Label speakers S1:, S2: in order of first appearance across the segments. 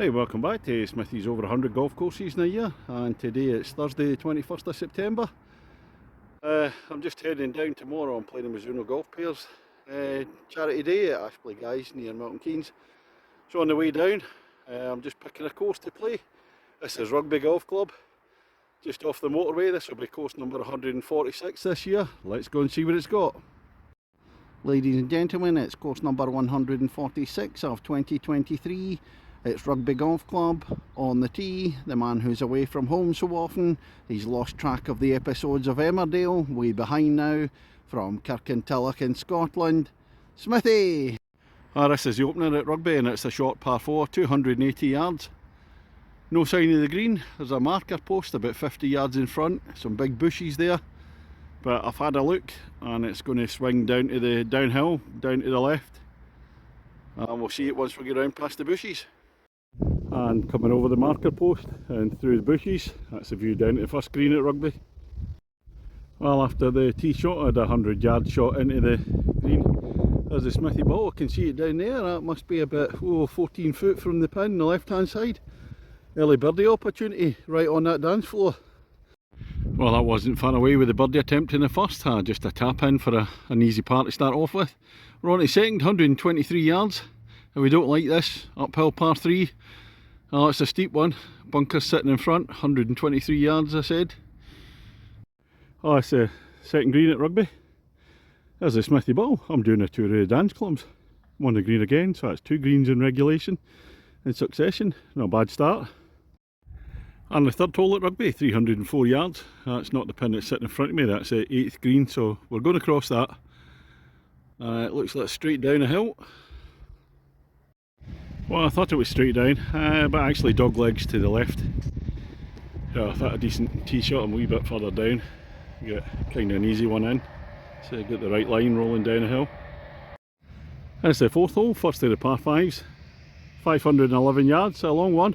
S1: Hey, welcome back to Smithy's over 100 golf courses in a year, and today it's Thursday the 21st of September. I'm just heading down tomorrow. I'm playing the Mizuno golf pairs charity day at Ashpley Guys near Milton Keynes. So on the way down, I'm just picking a course to play. This is Rugby Golf Club, just off the motorway. This will be course number 146 this year. Let's go and see what it's got. Ladies and gentlemen, it's course number 146 of 2023. It's Rugby Golf Club. On the tee, the man who's away from home so often, he's lost track of the episodes of Emmerdale, way behind now, from Kirkintilloch in Scotland, Smithy! This is the opener at Rugby, and it's a short par 4, 280 yards. No sign of the green. There's a marker post about 50 yards in front, some big bushes there. But I've had a look, and it's going to swing down to the downhill, down to the left. And we'll see it once we get around past the bushes. And coming over the marker post and through the bushes, that's the view down to the first green at Rugby. Well, after the tee shot, I had a 100-yard shot into the green. There's the Smithy ball, I can see it down there. That must be about 14 foot from the pin on the left hand side. Early birdie opportunity right on that dance floor. Well, that wasn't far away with the birdie attempt in the first. Just a tap in for an easy par to start off with. We're on to second, 123 yards. And we don't like this, uphill par 3. Oh, it's a steep one. Bunker sitting in front, 123 yards I said. Oh, it's the second green at Rugby. There's the Smithy ball. I'm doing a tour of the dance clubs. I'm on the green again, so that's 2 greens in regulation in succession. Not a bad start. And the third hole at Rugby, 304 yards. That's not the pin that's sitting in front of me, that's the 8th green, so we're going to cross that. It looks like straight down a hill. Well, I thought it was straight down, but actually dog legs to the left. So I thought a decent tee shot. I'm a wee bit further down. Get kind of an easy one in. So I get the right line rolling down a hill. That's the fourth hole, first of the par 5s. 511 yards, a long one.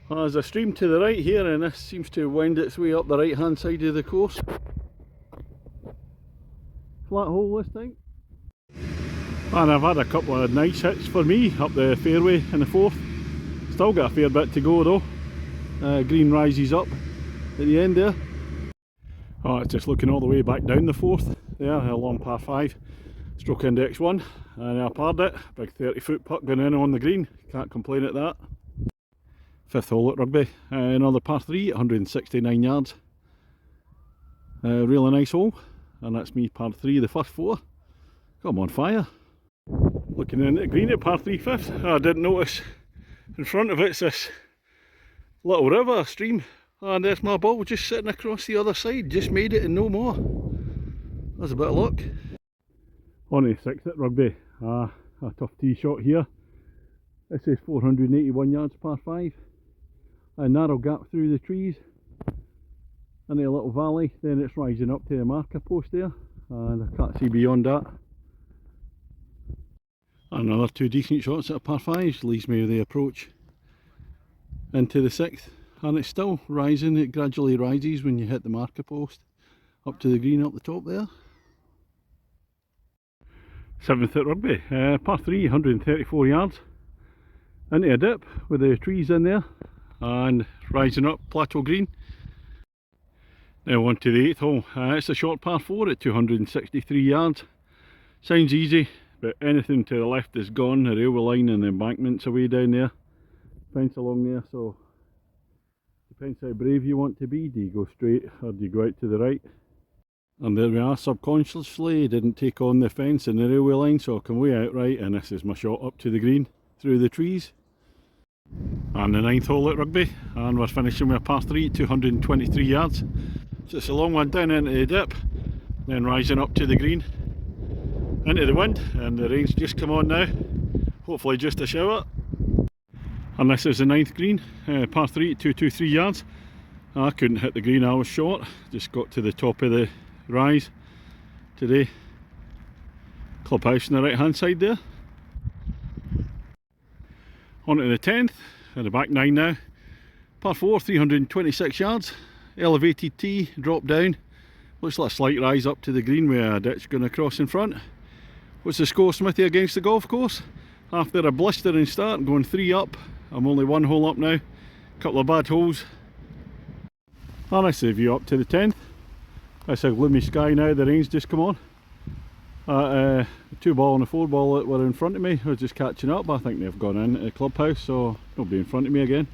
S1: There's a stream to the right here, and this seems to wind its way up the right hand side of the course. Flat hole this time. And I've had a couple of nice hits for me up the fairway in the fourth. Still got a fair bit to go though. Green rises up at the end there. Oh, it's just looking all the way back down the fourth there, a long par 5, stroke index 1, and I parred it. Big 30-foot putt going in on the green, can't complain at that. Fifth hole at Rugby, another par 3, 169 yards. Really nice hole, and that's me par 3, the first 4. I'm on fire. Looking in at the green at par 3 fifth. I didn't notice in front of it's this little river stream, and there's my ball just sitting across the other side. Just made it and no more. That's a bit of luck. On to 6th at Rugby. A tough tee shot here. This is 481 yards par 5. A narrow gap through the trees into a little valley, then it's rising up to the marker post there, and I can't see beyond that. Another 2 decent shots at a par 5 leaves me with the approach into the 6th, and it's still rising. It gradually rises when you hit the marker post up to the green up the top there. 7th at Rugby, par 3, 134 yards, into a dip with the trees in there and rising up plateau green. Now on to the 8th hole. It's a short par 4 at 263 yards. Sounds easy, but anything to the left is gone. The railway line and the embankment's away down there. Fence along there, so depends how brave you want to be. Do you go straight or do you go out to the right? And there we are, subconsciously didn't take on the fence and the railway line, so I come way out right, and this is my shot up to the green through the trees. And the 9th hole at Rugby, and we're finishing with a par 3, 223 yards. So it's a long one down into the dip, then rising up to the green, into the wind, and the rain's just come on now, hopefully just a shower. And this is the 9th green, par 3, 223 yards. I couldn't hit the green, I was short, just got to the top of the rise today. Clubhouse on the right hand side there. On to the 10th, at the back 9 now. Par 4, 326 yards, elevated tee, drop down. Looks like a slight rise up to the green with a ditch going across in front. What's the score, Smithy, against the golf course? After a blistering start, going 3 up, I'm only one hole up now, couple of bad holes. And that's the view up to the 10th. It's a gloomy sky now, the rain's just come on. The 2-ball and a 4-ball that were in front of me was just catching up. I think they've gone in at the clubhouse, so nobody in front of me again.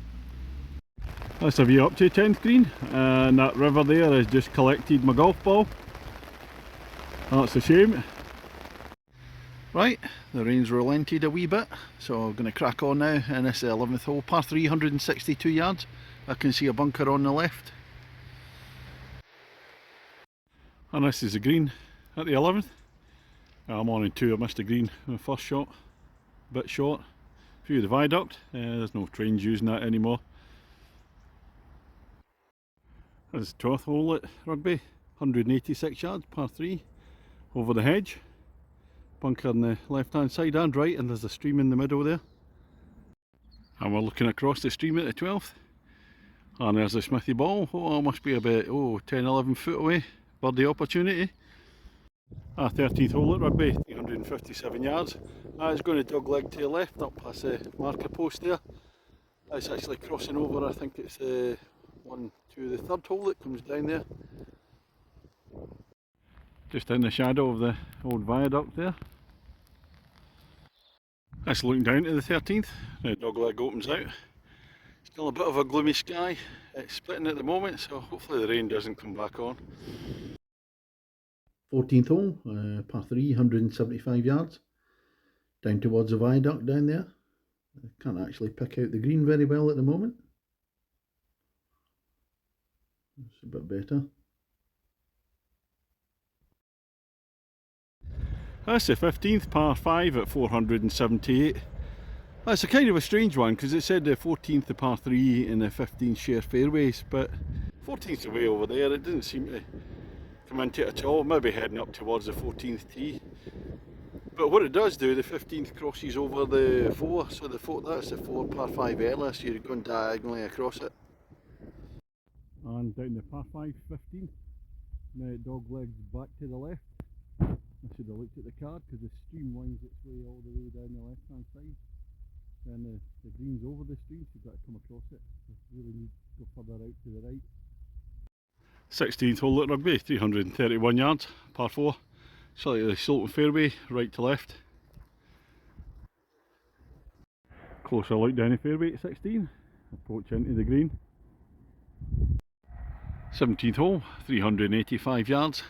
S1: That's a view up to 10th green, and that river there has just collected my golf ball. That's a shame. Right, the rain's relented a wee bit, so I'm going to crack on now, and this is the 11th hole, par 3, 162 yards. I can see a bunker on the left. And this is the green at the 11th. I'm on in 2, I missed the green in the first shot, a bit short. View of the viaduct, there's no trains using that anymore. This is the 12th hole at Rugby, 186 yards, par 3, over the hedge. Bunker on the left hand side and right, and there's a stream in the middle there. And we're looking across the stream at the 12th. And there's the Smithy ball. Oh, it must be about 10-11 foot away. Birdie opportunity. 13th hole at Rugby, 357 yards. It's going to dog leg to the left up past the marker post there. It's actually crossing over, I think it's the 1, 2, the 3rd hole that comes down there. Just in the shadow of the old viaduct there. That's looking down to the 13th. The dog leg opens out. Still a bit of a gloomy sky. It's splitting at the moment, so hopefully the rain doesn't come back on. 14th hole, par 3, 175 yards. Down towards the viaduct down there. I can't actually pick out the green very well at the moment. It's a bit better. That's the 15th, par 5 at 478. That's a kind of a strange one because it said the 14th the par 3 and the 15th share fairways, but 14th the way over there, it didn't seem to come into it at all. Maybe heading up towards the 14th tee. But what it does do, the 15th crosses over the 4, so that's the 4 par 5 earlier, so you're going diagonally across it. And down the par 5, 15th, now dog legs back to the left. I should have looked at the card because the stream winds its way all the way down the left hand side. Then the green's over the stream, so you've got to come across it. You really need to go further out to the right. 16th hole at Rugby, 331 yards, par 4. Slightly sloping fairway, right to left. Closer look down the fairway at 16. Approach into the green. 17th hole, 385 yards,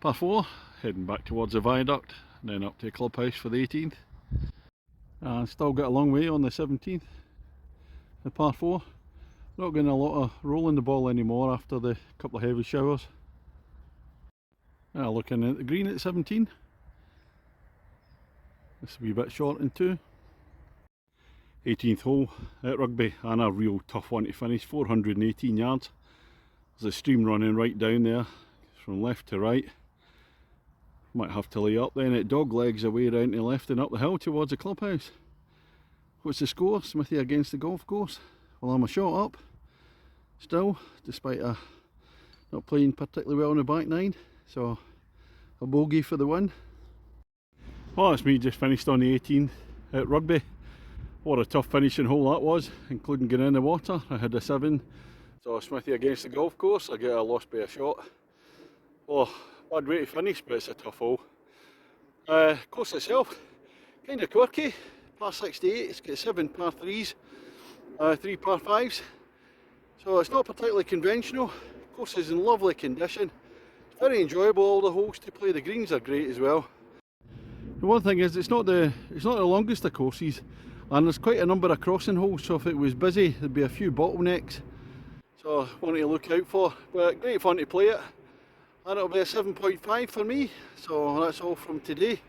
S1: par 4. Heading back towards the viaduct, and then up to the clubhouse for the 18th. Still got a long way on the 17th, the par 4. Not getting a lot of rolling the ball anymore after the couple of heavy showers. Looking at the green at 17. This will be a bit short in 2. 18th hole at Rugby, and a real tough one to finish, 418 yards. There's a stream running right down there, from left to right. Might have to lay up then. It dog legs away around to the left and up the hill towards the clubhouse. What's the score? Smithy against the golf course. Well, I'm a shot up still, despite not playing particularly well on the back 9. So a bogey for the win. Well, that's me just finished on the 18th at Rugby. What a tough finishing hole that was, including getting in the water. I had a 7. So Smithy against the golf course. I lost by a shot. Oh, bad way to finish, but it's a tough hole. Course itself, kind of quirky. Par 68, it's got 7 par 3s, 3 par 5s. So it's not particularly conventional. Course is in lovely condition. It's very enjoyable, all the holes to play. The greens are great as well. The one thing is it's not the longest of courses, and there's quite a number of crossing holes, so if it was busy there'd be a few bottlenecks. So one to look out for, but great fun to play it. And it'll be a 7.5 for me, so that's all from today.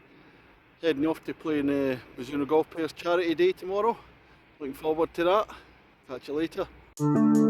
S1: Heading off to playing the Mizuno Golf Players Charity Day tomorrow. Looking forward to that. Catch you later.